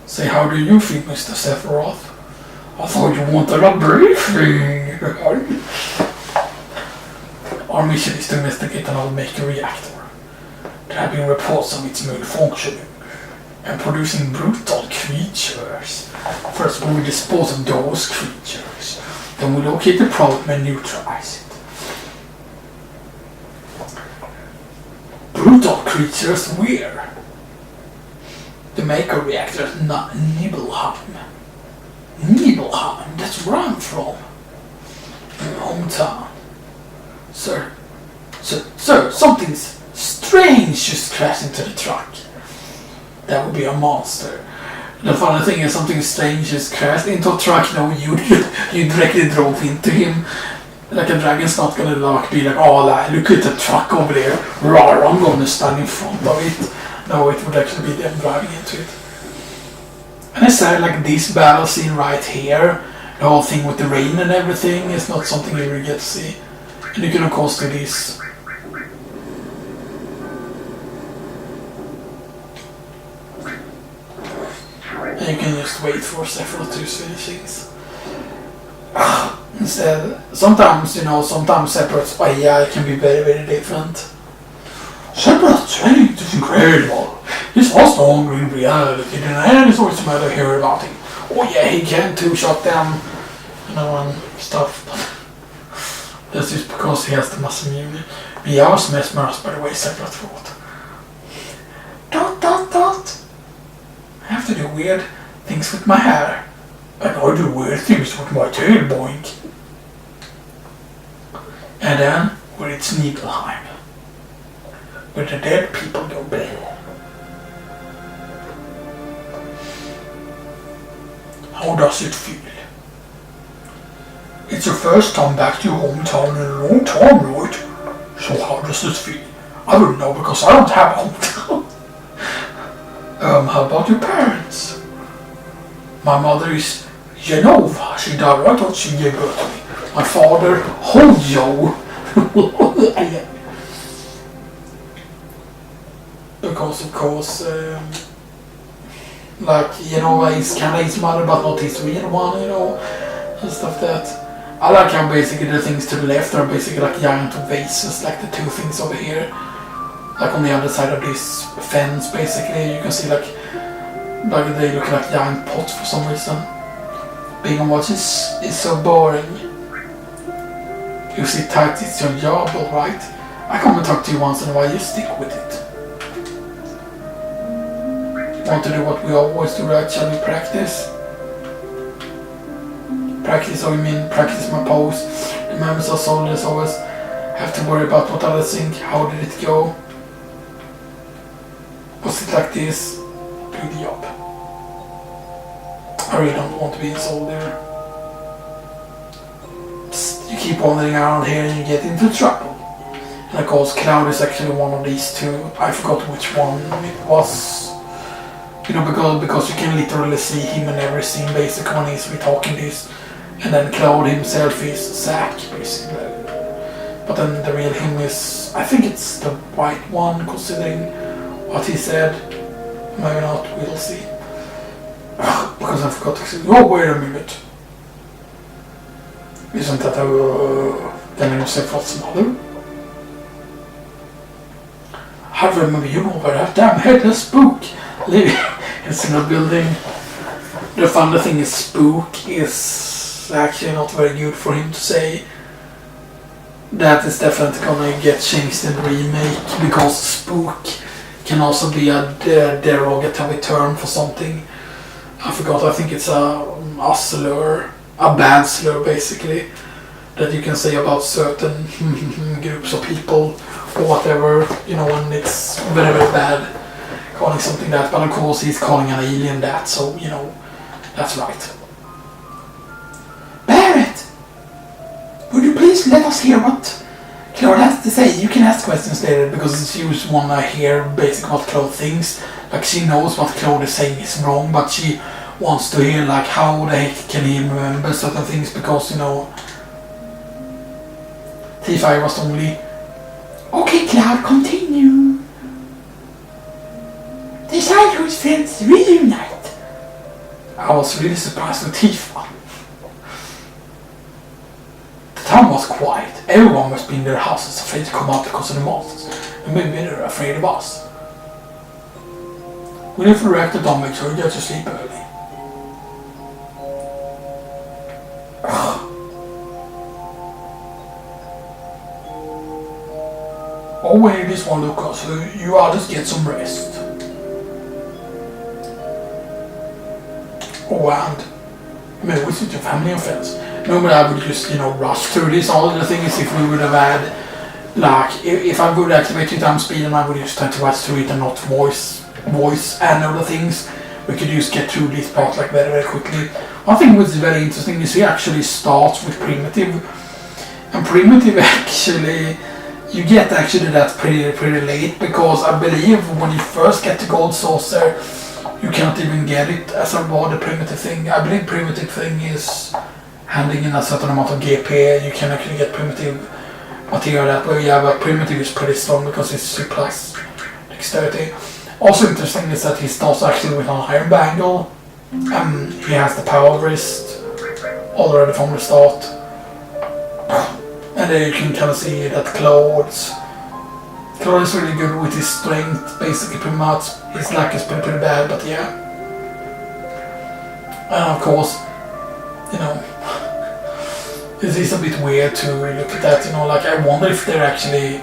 Say, how do you feel, Mr. Sephiroth? I thought you wanted a briefing. Our mission is to investigate another maker reactor. There have been reports of its malfunctioning and producing brutal creatures. First we will dispose of those creatures, then we locate the problem and neutralize it. Brutal creatures where? The maker reactor is not Nibelheim. Nibelheim, that's where I'm from. My hometown. Sir, something strange just crashed into the truck. That would be a monster. The funny thing is, something strange just crashed into a truck. You directly drove into him. Like a dragon's not gonna be like, oh, look at the truck over there. Rawr, I'm gonna stand in front of it. No, it would actually be them driving into it. And I said, like, this battle scene right here, the whole thing with the rain and everything, is not something you really get to see. And you can of course do this. And you can just wait for Sephiroth to finish things. Instead, sometimes Sephiroth's AI can be very, very different. Sephiroth's strength is incredible. He's also hungry in reality, and it's always a matter here about him. Oh yeah, he can two-shot them, and stuff. That's just because he has the muscle immunity. But I was mesmerized by the way Sephiroth fought. Dot. I have to do weird things with my hair. And I do weird things with my tail, boink. And then, where it's Nibelheim. Where the dead people go bad. How does it feel? It's your first time back to your hometown in a long time, right? So how does it feel? I wouldn't know because I don't have a hometown. How about your parents? My mother is Genova. She died right after she gave birth to me. My father, Hojo. Because of course, he's kinda his mother but not his real one, and stuff that. I like how basically the things to the left are basically like giant vases, like the two things over here. Like on the other side of this fence, basically, you can see like they look like giant pots for some reason. Being on watch is so boring. You sit tight, it's your job, alright? I come and talk to you once in a while, you stick with it. Want to do what we always do, right? Shall we practice? Practice, or you mean practice my pose? The members of soldiers always have to worry about what others think. How did it go? Was it like this? Do the job. I really don't want to be a soldier. Psst, you keep wandering around here and you get into trouble. And of course Cloud is actually one of these two. I forgot which one it was. Because you can literally see him in every scene basically when he's talking this. And then Cloud himself is Zack basically. But then the real him is, I think it's the white one considering what he said. Maybe not, we'll see. Because I forgot to say, oh wait a minute. Isn't that the name of Sephiroth's mother? I remember you over that damn headless spook living in a single building. The funny thing is spook is actually not very good for him to say. That is definitely gonna get changed in the remake because spook can also be a derogatory term for something. I forgot, I think it's a slur, a bad slur basically, that you can say about certain groups of people or whatever, when it's very, very bad, calling something that, but of course he's calling an alien that, so, that's right. Barrett! Would you please let us hear what Claude has to say? You can ask questions later because she just wanna hear basically what Claude thinks. Like she knows what Claude is saying is wrong, but she wants to hear like how the heck can he remember certain things because T5 was only. Okay, Cloud, continue. The childhood friends reunite. I was really surprised with Tifa. The town was quiet. Everyone must be in their houses afraid to come out because of the monsters. And maybe they're afraid of us. We need to react to damage so we get to sleep early. Oh, we need this one, Lucas, so you others get some rest. Oh, and maybe visit your family and friends. Normally I would just, rush through this. All the thing is if we would have had, like, if I would activate 2 times speed and I would just try to rush through it and not voice and other things, we could just get through this part like very, very quickly. One thing which is very interesting is he actually starts with primitive, and primitive actually, you get actually that pretty late, because I believe when you first get the gold saucer, you can't even get it as a reward, the primitive thing. I believe primitive thing is handing in a certain amount of GP, you can actually get primitive material that way, yeah, but primitive is pretty strong because it's 2 plus dexterity. Also interesting is that he starts actually with an iron bangle. He has the power wrist already from the start. And then you can kind of see that Claude is really good with his strength, basically pretty much. His luck is pretty bad, but yeah. And of course, it is a bit weird to look at that, like I wonder if they're actually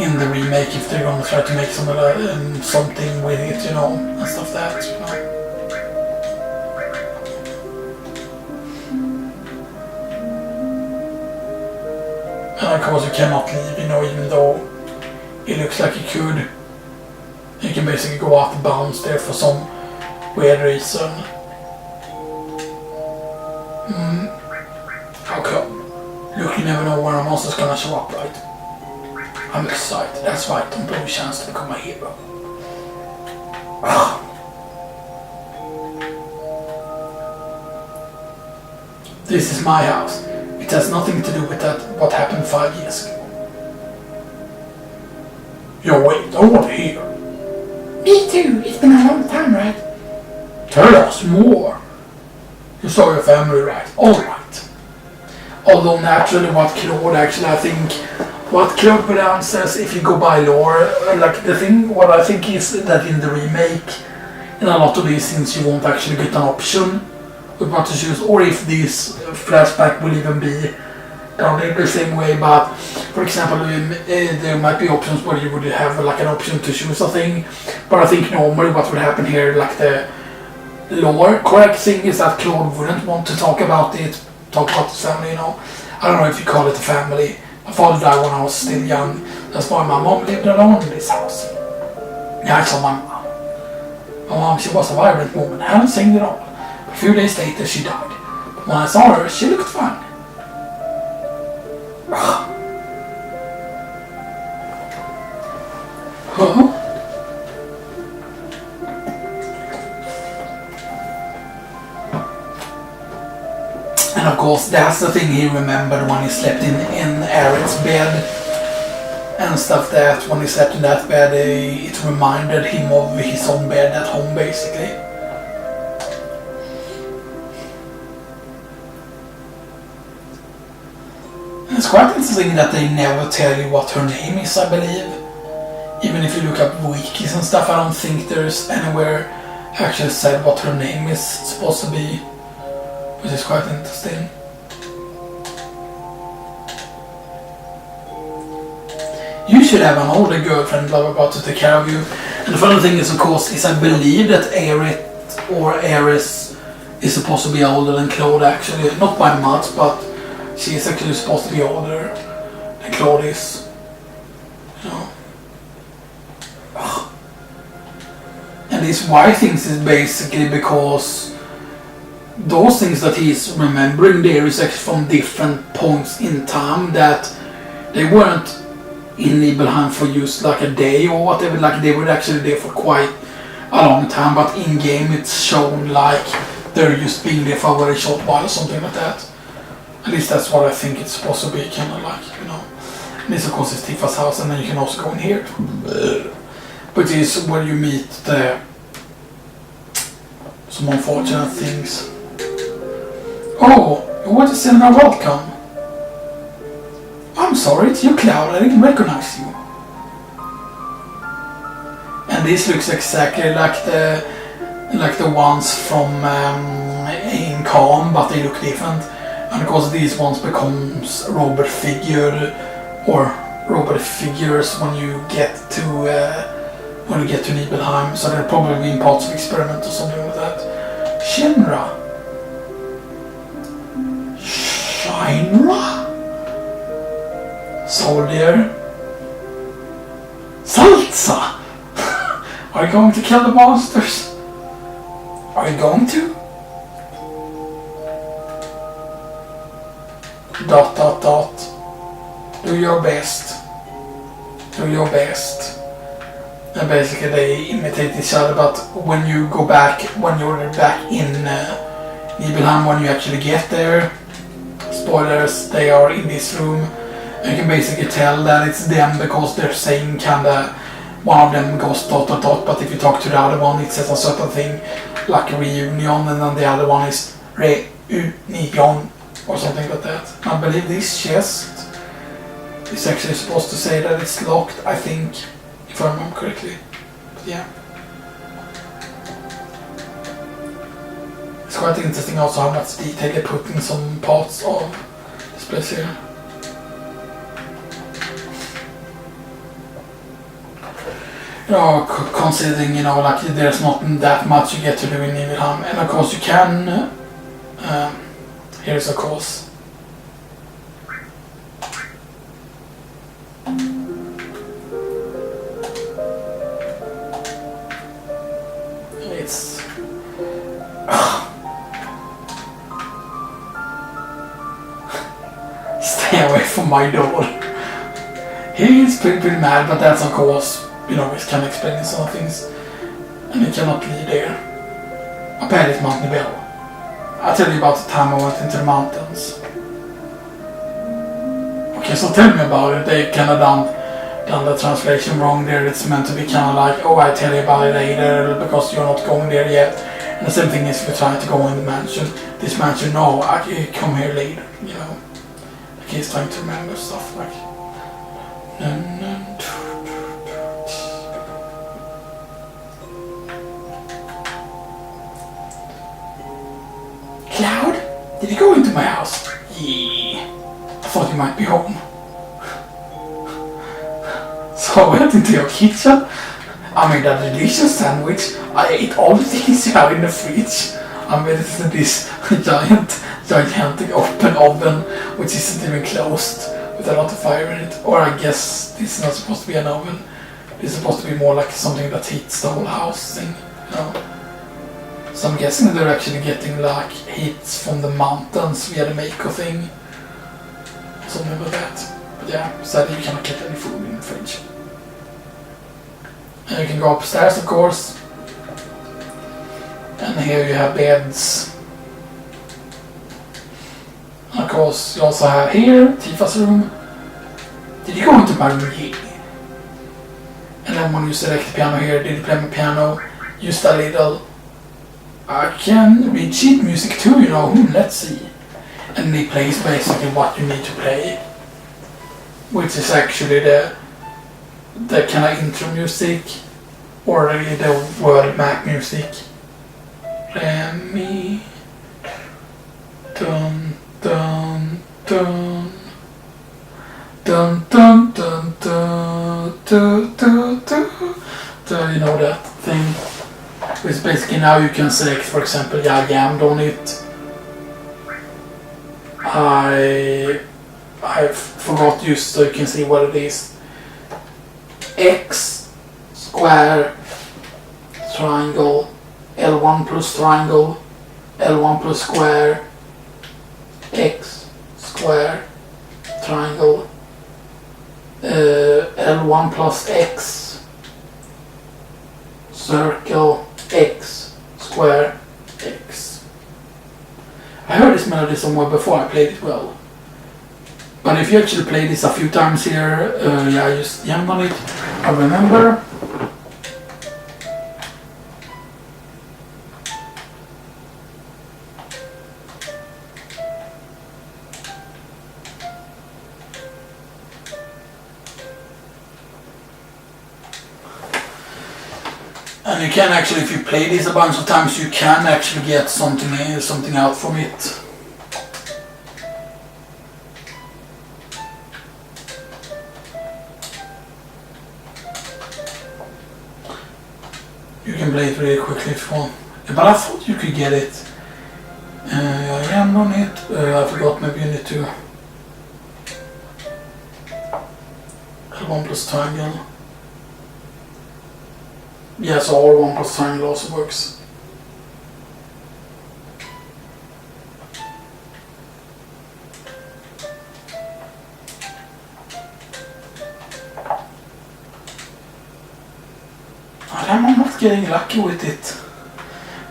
in the remake, if they're gonna try to make something with it, and stuff that, And of course you cannot leave, even though it looks like you could. You can basically go out of bounds there for some weird reason. How come? Look, you never know when a monster's gonna show up, right? I'm excited. That's right, don't blow a chance to become a hero. This is my house. It has nothing to do with what happened 5 years ago. Yo, wait, I want to hear. Me too, it's been a long time, right? Tell us more. You saw your family, right? Alright. Although naturally I think what Claude Brown says, if you go by lore, what I think is that in the remake, in a lot of these things you won't actually get an option with what to choose, or if this flashback will even be done in the same way, but for example there might be options where you would have an option to choose a thing, but I think normally what would happen here, the lore correct thing is that Claude wouldn't want to talk about his family, I don't know if you call it a family. My father died when I was still young, that's why my mom lived alone in this house. Yeah, I saw my mom. My mom, she was a vibrant woman, I haven't seen it all. A few days later she died. But when I saw her, she looked fine. Huh? And of course, that's the thing he remembered when he slept in Eric's bed and stuff. That when he slept in that bed, it reminded him of his own bed at home, basically. And it's quite interesting that they never tell you what her name is, I believe. Even if you look up wikis and stuff, I don't think there's anywhere actually said what her name is supposed to be. Which is quite interesting. You should have an older girlfriend, blah blah blah, to take care of you. And the funny thing is, of course, is I believe that Aerith or Aeris is supposed to be older than Claude actually. Not by much, but she is actually supposed to be older than Claude is. And these why things is basically because those things that he's remembering there is actually from different points in time, that they weren't in Nibelheim for just a day or whatever, they were actually there for quite a long time, but in game it's shown they're just being there for a very short while or something like that. At least that's what I think it's supposed to be, kind of And this of course is Tifa's house, and then you can also go in here. But this is where you meet the some unfortunate things. Oh, what is in our welcome? I'm sorry, it's you, Cloud. I didn't recognize you. And this looks exactly like the ones from in Calm, but they look different. And of course, these ones becomes robot figures when you get to Nibelheim. So they're probably been parts of experiment or something like that. Shinra. Shinra? Soldier. Salsa! Are you going to kill the monsters? Are you going to? ... Do your best. Do your best. And basically they imitate each other, but when you go back, when you're back in Nibelheim, when you actually get there, spoilers, they are in this room. And you can basically tell that it's them because they're saying kinda, one of them goes ... but if you talk to the other one it says a certain thing, like a reunion, and then the other one is reunion, or something like that. I believe this chest is actually supposed to say that it's locked, I think, if I remember correctly. But yeah. It's quite interesting also how much detail they put in some parts of this place here. You know, considering, you know, like there's not that much you get to do in Nibelheim. And of course you can, here's a course. It's... Stay away from my door. He's pretty mad, but that's of course, you know, it can explain some things. And it cannot lead there. Apparently it's Mount Nibel. I'll tell you about the time I went into the mountains. Okay, so tell me about it. They kind of done the translation wrong there. It's meant to be kind of like, oh, I'll tell you about it later because you're not going there yet. And the same thing is if you're trying to go in the mansion. This mansion, no, I can come here later, you know. Like he's trying to remember stuff like... Cloud? Did you go into my house? Yeah. I thought you might be home. So I went into your kitchen. I made a delicious sandwich. I ate all the things you have in the fridge. I made it in this gigantic open oven, which isn't even closed, with a lot of fire in it. Or I guess this is not supposed to be an oven. It's supposed to be more like something that heats the whole house thing, you know. So I'm guessing they're actually getting like hits from the mountains via the Mako thing. Something like that. But yeah, sadly you cannot get any food in the fridge. And you can go upstairs, of course. And here you have beds. And of course you also have here, Tifa's room. Did you go into my room here? And then when you select the piano here, did you play my piano? Just a little... I can read sheet music too, you know, let's see. And it plays basically what you need to play. Which is actually the kind of intro music, or the world map music. Remi, dun dun dun, dun dun dun dun dun dun dun. You know that thing. It's basically now you can select, for example, I jammed on it. I forgot just so you can see what it is. X square triangle, L1 plus triangle, L1 plus square, X square triangle, L1 plus X circle, X square X. I heard this melody somewhere before I played it well. But if you actually play this a few times here, I just jammed on it. I remember. can actually, if you play this a bunch of times, you can actually get something out from it. You can play it really quickly if you want. But I thought you could get it. I am on it. I forgot, maybe you need to... L1 plus triangle. Yeah, so R1 plus triangle also works. I'm not getting lucky with it.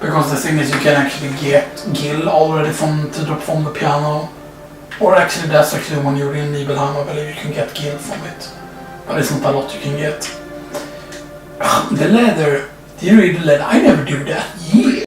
Because the thing is, you can actually get Gil already from the piano. Or actually, that's actually when you're in Nibelheim, I believe you can get Gil from it. But it's not a lot you can get. The leather. Do you read the leather? I never do that.